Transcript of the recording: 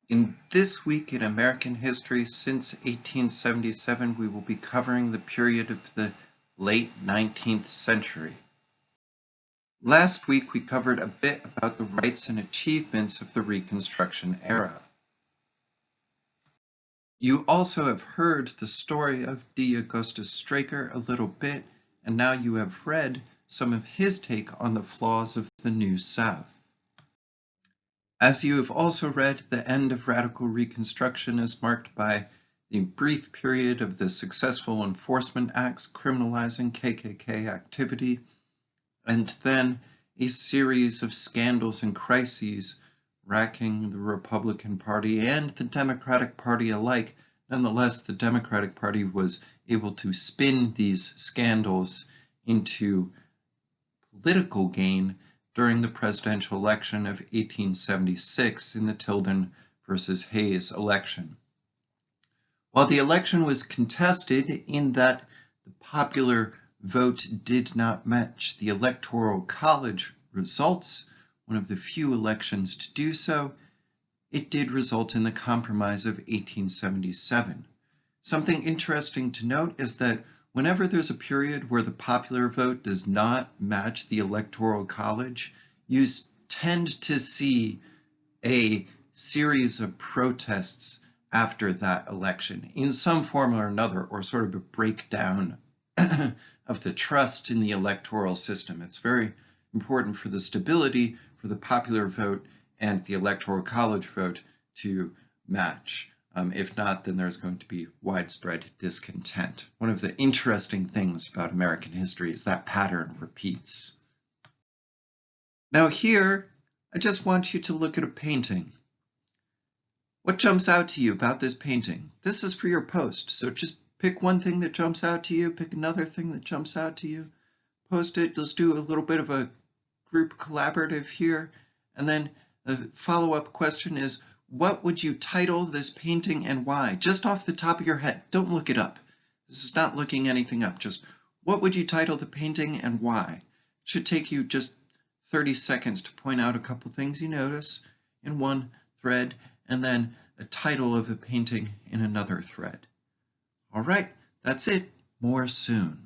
In this week in American history since 1877, we will be covering the period of the late 19th century. Last week we covered a bit about the rights and achievements of the Reconstruction era. You also have heard the story of D. Augustus Straker a little bit, and now you have read some of his take on the flaws of the New South. As you have also read, the end of radical Reconstruction is marked by the brief period of the successful enforcement acts criminalizing KKK activity, and then a series of scandals and crises racking the Republican Party and the Democratic Party alike. Nonetheless, the Democratic Party was able to spin these scandals into political gain during the presidential election of 1876 in the Tilden versus Hayes election. While the election was contested in that the popular vote did not match the Electoral College results, one of the few elections to do so, it did result in the Compromise of 1877. Something interesting to note is that whenever there's a period where the popular vote does not match the Electoral College, you tend to see a series of protests after that election in some form or another, or sort of a breakdown of the trust in the electoral system. It's very important for the stability for the popular vote and the Electoral College vote to match. If not, then there's going to be widespread discontent. One of the interesting things about American history is that pattern repeats. Now here, I just want you to look at a painting. What jumps out to you about this painting? This is for your post, so just pick one thing that jumps out to you, pick another thing that jumps out to you, post it. Let's do a little bit of a group collaborative here, and then the follow-up question is, what would you title this painting and why? Just off the top of your head. Don't look it up. This is not looking anything up. Just what would you title the painting and why? It should take you just 30 seconds to point out a couple things you notice in one thread, and then a title of a painting in another thread. All right, that's it. More soon.